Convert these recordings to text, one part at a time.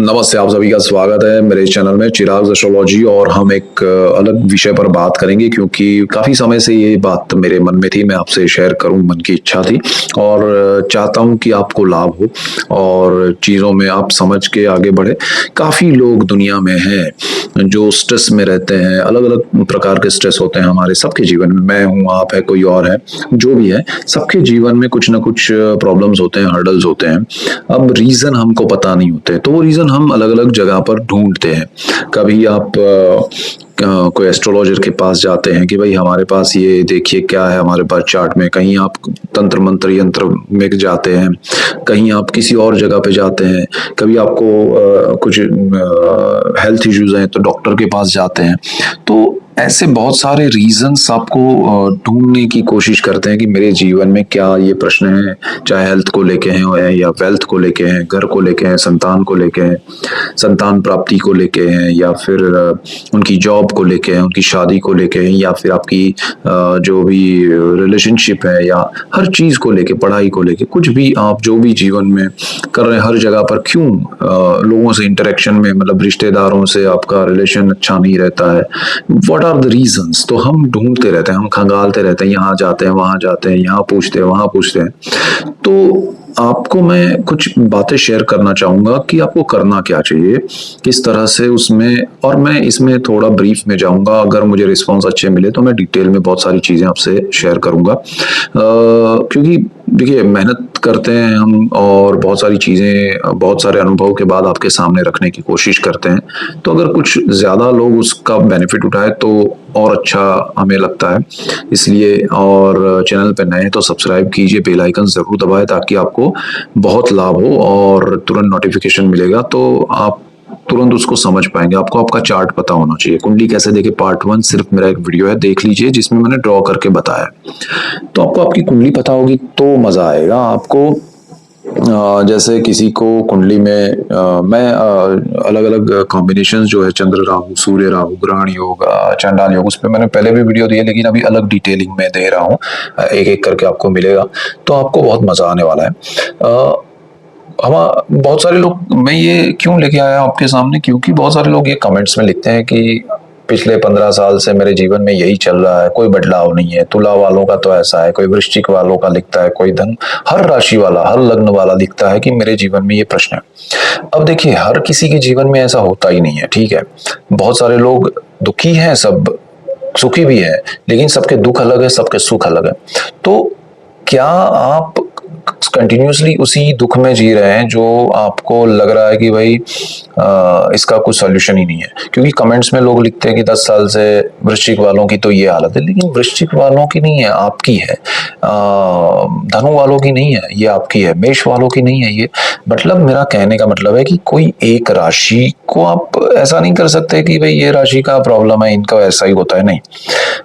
नमस्ते, आप सभी का स्वागत है मेरे चैनल में चिराग एस्ट्रोलॉजी। और हम एक अलग विषय पर बात करेंगे क्योंकि काफ़ी समय से ये बात मेरे मन में थी, मैं आपसे शेयर करूं, मन की इच्छा थी और चाहता हूं कि आपको लाभ हो और चीज़ों में आप समझ के आगे बढ़े। काफ़ी लोग दुनिया में हैं जो स्ट्रेस में रहते हैं, अलग अलग प्रकार के स्ट्रेस होते हैं हमारे सबके जीवन में। मैं हूँ, आप है, कोई और है, जो भी है, सबके जीवन में कुछ ना कुछ प्रॉब्लम्स होते हैं, हर्डल्स होते हैं। अब रीज़न हमको पता नहीं होते, तो वो रीज़न हम अलग अलग जगह पर ढूंढते हैं। कभी आप कोई एस्ट्रोलॉजर के पास जाते हैं कि भाई हमारे पास ये देखिए क्या है हमारे पास चार्ट में। कहीं आप तंत्र मंत्र यंत्र में जाते हैं, कहीं आप किसी और जगह पे जाते हैं, कभी आपको कुछ हेल्थ इश्यूज हैं तो डॉक्टर के पास जाते हैं। तो ऐसे बहुत सारे रीजंस आपको ढूंढने की कोशिश करते हैं कि मेरे जीवन में क्या ये प्रश्न है, चाहे हेल्थ को लेके हैं या वेल्थ को लेके हैं, घर को लेके हैं, संतान को लेके हैं, संतान प्राप्ति को लेके हैं, या फिर उनकी जॉब को लेके हैं, उनकी शादी को लेके हैं, या फिर आपकी जो भी रिलेशनशिप है, या हर चीज को लेके, पढ़ाई को लेके, कुछ भी आप जो भी जीवन में कर रहे हैं, हर जगह पर क्यों लोगों से इंटरेक्शन में, मतलब रिश्तेदारों से आपका रिलेशन अच्छा नहीं रहता है। What are the reasons? तो हम ढूंढते रहते हैं, हम खंगालते रहते हैं, यहाँ जाते हैं, वहां जाते हैं, यहाँ पूछते हैं, वहां पूछते हैं। तो आपको मैं कुछ बातें शेयर करना चाहूंगा कि आपको करना क्या चाहिए, किस तरह से उसमें, और मैं इसमें थोड़ा ब्रीफ में जाऊंगा। अगर मुझे रिस्पॉन्स अच्छे मिले तो मैं डिटेल में बहुत सारी चीजें आपसे शेयर करूंगा, क्योंकि देखिए मेहनत करते हैं हम और बहुत सारी चीजें, बहुत सारे अनुभव के बाद आपके सामने रखने की कोशिश करते हैं। तो अगर कुछ ज्यादा लोग उसका बेनिफिट उठाए तो और अच्छा हमें लगता है। इसलिए, और चैनल पे नए हैं तो सब्सक्राइब कीजिए, बेल आइकन जरूर दबाएं ताकि आपको बहुत लाभ हो और तुरंत नोटिफिकेशन मिलेगा, तो आप तुरंत उसको समझ पाएंगे। आपको आपका चार्ट पता होना चाहिए। कुंडली कैसे देखे पार्ट 1 सिर्फ मेरा एक वीडियो है, देख लीजिए, जिसमें मैंने ड्रॉ करके बताया। तो आपको आपकी कुंडली पता होगी तो मजा आएगा आपको। जैसे किसी को कुंडली में मैं अलग अलग कॉम्बिनेशंस जो है, चंद्र राहु, सूर्य राहु, ग्रहण योग, चंडाल योग, उस पर मैंने पहले भी वीडियो दी है, लेकिन अभी अलग डिटेलिंग में दे रहा हूँ। एक एक करके आपको मिलेगा, तो आपको बहुत मजा आने वाला है। हम बहुत सारे लोग, मैं ये क्यों लेके आया आपके सामने, क्योंकि बहुत सारे लोग ये कमेंट्स में लिखते हैं कि पिछले 15 साल से मेरे जीवन में यही चल रहा है, कोई बदलाव नहीं है। तुला वालों का तो ऐसा है, कोई वृश्चिक वालों का लिखता है, कोई धन, हर राशि वाला, हर लग्न वाला लिखता है कि मेरे जीवन में ये प्रश्न है। अब देखिए, हर किसी के जीवन में ऐसा होता ही नहीं है, ठीक है। बहुत सारे लोग दुखी हैं, सब सुखी भी है, लेकिन सबके दुख अलग है, सबके सुख अलग है। तो क्या आप कंटिन्यूसली उसी दुख में जी रहे हैं जो आपको लग रहा है कि भाई इसका कुछ सॉल्यूशन ही नहीं है? क्योंकि कमेंट्स में लोग लिखते हैं कि 10 साल से वृश्चिक वालों की तो ये हालत है, लेकिन वृश्चिक वालों की नहीं है, आपकी है। धनु वालों की नहीं है, ये आपकी है। मेष वालों की नहीं है ये। मतलब मेरा कहने का मतलब है कि कोई एक राशि को आप ऐसा नहीं कर सकते कि भाई ये राशि का प्रॉब्लम है, इनका ऐसा ही होता है, नहीं।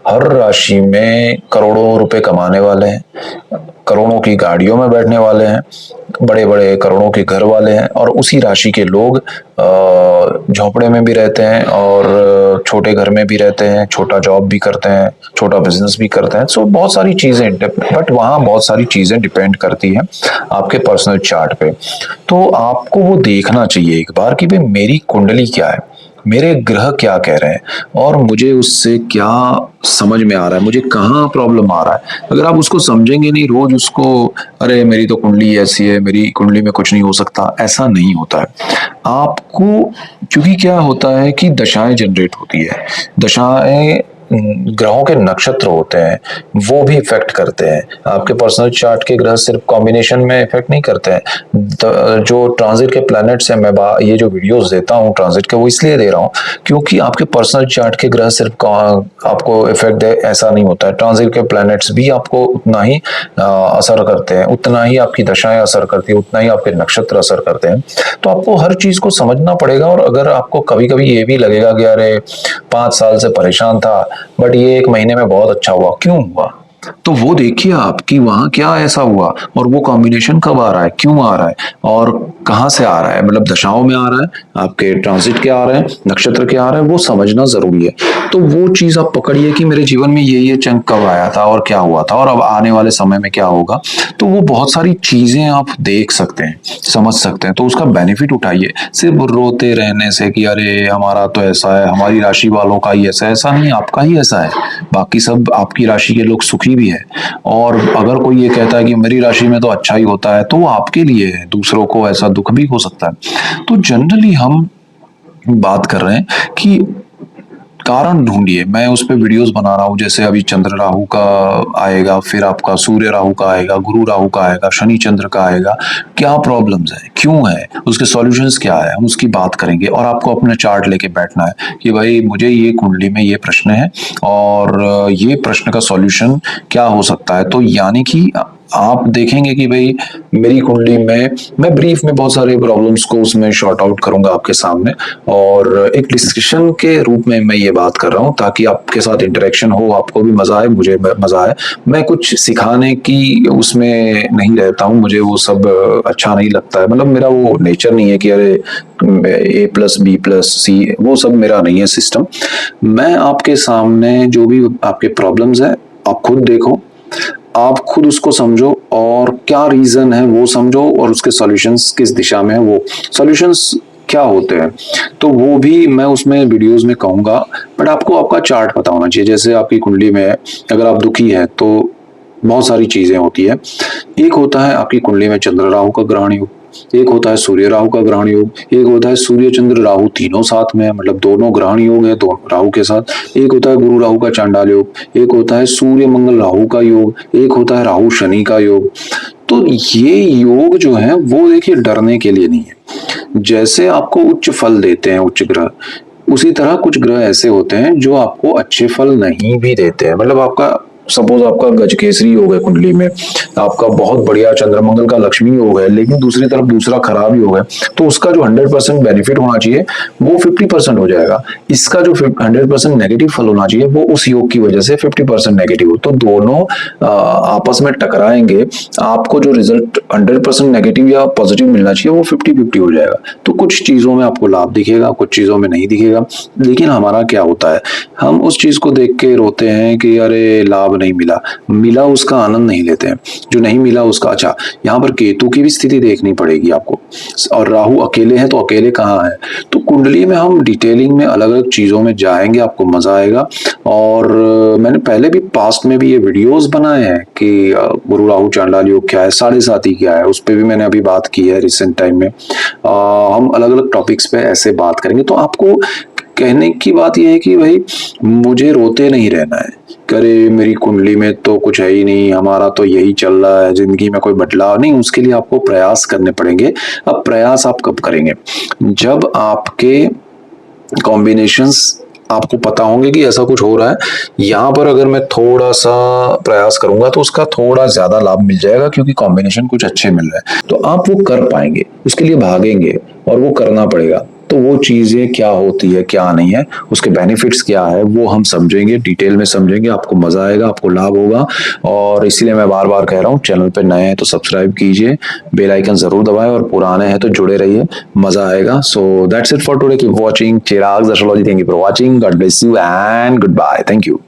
हर राशि में करोड़ों रुपए कमाने वाले हैं, करोड़ों की गाड़ियों में बैठने वाले हैं, बड़े बड़े करोड़ों के घर वाले हैं, और उसी राशि के लोग झोपड़े में भी रहते हैं और छोटे घर में भी रहते हैं, छोटा जॉब भी करते हैं, छोटा बिजनेस भी करते हैं। सो बहुत सारी चीजें, बट वहाँ बहुत सारी चीजें डिपेंड करती हैं आपके पर्सनल चार्ट पे। तो आपको वो देखना चाहिए एक बार कि भाई मेरी कुंडली क्या है, मेरे ग्रह क्या कह रहे हैं, और मुझे उससे क्या समझ में आ रहा है, मुझे कहाँ प्रॉब्लम आ रहा है। अगर आप उसको समझेंगे नहीं, रोज उसको, अरे मेरी तो कुंडली ऐसी है, मेरी कुंडली में कुछ नहीं हो सकता, ऐसा नहीं होता है आपको। क्योंकि क्या होता है कि दशाएं जनरेट होती है, दशाएं ग्रहों के नक्षत्र होते हैं, वो भी इफेक्ट करते हैं। आपके पर्सनल चार्ट के ग्रह सिर्फ कॉम्बिनेशन में इफेक्ट नहीं करते हैं। जो ट्रांजिट के प्लैनेट्स हैं, मैं ये जो वीडियोस देता हूँ ट्रांजिट के, वो इसलिए दे रहा हूँ क्योंकि आपके पर्सनल चार्ट के ग्रह सिर्फ आपको इफेक्ट दे ऐसा नहीं होता है। ट्रांजिट के प्लैनेट्स भी आपको उतना ही असर करते हैं, उतना ही आपकी दशाएं असर करती है, उतना ही आपके नक्षत्र असर करते हैं। तो आपको हर चीज को समझना पड़ेगा। और अगर आपको कभी कभी ये भी लगेगा कि अरे 5 साल से परेशान था, बट ये 1 महीने में बहुत अच्छा हुआ, क्यों हुआ? तो वो देखिए आप कि वहाँ क्या ऐसा हुआ और वो कॉम्बिनेशन कब आ रहा है, क्यों आ रहा है और कहाँ से आ रहा है, मतलब दशाओं में आ रहा है, आपके ट्रांजिट क्या आ रहा है, नक्षत्र क्या आ रहा है, वो समझना जरूरी है। तो वो चीज आप पकड़िए कि मेरे जीवन में ये चंक कब आया था और क्या हुआ था और अब आने वाले समय में क्या होगा। तो वो बहुत सारी चीजें आप देख सकते हैं, समझ सकते हैं, तो उसका बेनिफिट उठाइए। सिर्फ रोते रहने से कि अरे हमारा तो ऐसा है, हमारी राशि वालों का ही ऐसा है, ऐसा नहीं, आपका ही ऐसा है। बाकी सब आपकी राशि के लोग सुखी भी है। और अगर कोई ये कहता है कि मेरी राशि में तो अच्छा ही होता है, तो वो आपके लिए है, दूसरों को ऐसा दुख भी हो सकता है। तो जनरली हम बात कर रहे हैं कि कारण ढूंढिए। मैं उस पे वीडियोस बना रहा हूँ, जैसे अभी चंद्र राहु का आएगा, फिर आपका सूर्य राहु का आएगा, गुरु राहु का आएगा, शनि चंद्र का आएगा, क्या प्रॉब्लम्स है, क्यों है, उसके सॉल्यूशंस क्या है, हम उसकी बात करेंगे। और आपको अपना चार्ट लेके बैठना है कि भाई मुझे ये कुंडली में ये प्रश्न है और ये प्रश्न का सॉल्यूशन क्या हो सकता है। तो यानी कि आप देखेंगे कि भाई मेरी कुंडली में मैं ब्रीफ में बहुत सारे प्रॉब्लम्स को उसमें शॉर्ट आउट करूंगा आपके सामने, और एक डिस्कशन के रूप में मैं ये बात कर रहा हूँ ताकि आपके साथ इंटरेक्शन हो, आपको भी मजा आए, मुझे मजा आए। मैं कुछ सिखाने की उसमें नहीं रहता हूँ, मुझे वो सब अच्छा नहीं लगता है, मतलब मेरा वो नेचर नहीं है कि अरे A+B+C, वो सब मेरा नहीं है सिस्टम। मैं आपके सामने जो भी आपके प्रॉब्लम्स है आप खुद देखो, आप खुद उसको समझो और क्या रीजन है वो समझो, और उसके सॉल्यूशंस किस दिशा में है, वो सॉल्यूशंस क्या होते हैं तो वो भी मैं उसमें वीडियोस में कहूंगा। बट आपको आपका चार्ट पता होना चाहिए। जैसे आपकी कुंडली में है, अगर आप दुखी है तो बहुत सारी चीजें होती है। एक होता है आपकी कुंडली में चंद्र राहु का ग्रहण योग, एक होता है सूर्य राहु का ग्रहण योग, एक होता है सूर्य चंद्र राहु तीनों साथ में है, मतलब दोनों ग्रहण योग है दोनों राहु के साथ, एक होता है गुरु राहु का चांडाल योग, एक होता है सूर्य मंगल राहु का योग, एक होता है राहु शनि का योग। तो ये योग जो है वो देखिए डरने के लिए नहीं है। जैसे आपको उच्च फल देते हैं उच्च ग्रह, उसी तरह कुछ ग्रह ऐसे होते हैं जो आपको अच्छे फल नहीं भी देते हैं। मतलब आपका सपोज आपका गजकेसरी योग है कुंडली में, आपका बहुत बढ़िया चंद्रमंगल का लक्ष्मी योग है, लेकिन दूसरी तरफ दूसरा खराब योग है, तो उसका जो 100% बेनिफिट होना चाहिए वो 50% हो जाएगा। इसका जो 100% नेगेटिव फल होना चाहिए वो उस योग की वजह से 50% नेगेटिव हो, तो दोनों आपस में टकराएंगे। आपको जो रिजल्ट 100% नेगेटिव या पॉजिटिव मिलना चाहिए वो 50-50 हो जाएगा। तो कुछ चीजों में आपको लाभ दिखेगा, कुछ चीजों में नहीं दिखेगा। लेकिन हमारा क्या होता है, हम उस चीज को देख के रोते हैं कि अरे लाभ नहीं मिला, मिला उसका आनंद नहीं लेते हैं, जो नहीं मिला उसका। अच्छा, यहाँ पर केतु की भी स्थिति देखनी पड़ेगी आपको, और राहु अकेले हैं तो अकेले कहाँ है। तो कुंडली में हम डिटेलिंग में अलग अलग चीजों में जाएंगे, आपको मजा आएगा। और मैंने पहले भी पास्ट में भी ये वीडियोस बनाए हैं कि गुरु राहु चांडाल योग क्या है, साढ़े साती क्या है, उस पर भी मैंने अभी बात की है रिसेंट टाइम में। हम अलग अलग टॉपिक्स पे ऐसे बात करेंगे। तो आपको कहने की बात यह है कि भाई मुझे रोते नहीं रहना है, करे मेरी कुंडली में तो कुछ है ही नहीं, हमारा तो यही चल रहा है, जिंदगी में कोई बदलाव नहीं। उसके लिए आपको प्रयास करने पड़ेंगे। अब प्रयास आप कब करेंगे, जब आपके कॉम्बिनेशंस आपको पता होंगे कि ऐसा कुछ हो रहा है, यहाँ पर अगर मैं थोड़ा सा प्रयास करूंगा तो उसका थोड़ा ज्यादा लाभ मिल जाएगा क्योंकि कॉम्बिनेशन कुछ अच्छे मिल रहे हैं, तो आप वो कर पाएंगे, उसके लिए भागेंगे और वो करना पड़ेगा। तो वो चीजें क्या होती है क्या नहीं है, उसके बेनिफिट्स क्या है, वो हम समझेंगे, डिटेल में समझेंगे, आपको मजा आएगा, आपको लाभ होगा। और इसीलिए मैं बार बार कह रहा हूँ, चैनल पे नए हैं तो सब्सक्राइब कीजिए, बेल आइकन जरूर दबाएं, और पुराने हैं तो जुड़े रहिए, मजा आएगा। So that's it for today, keep watching Chirag astrology. Thank you for watching, God bless you and goodbye, thank you.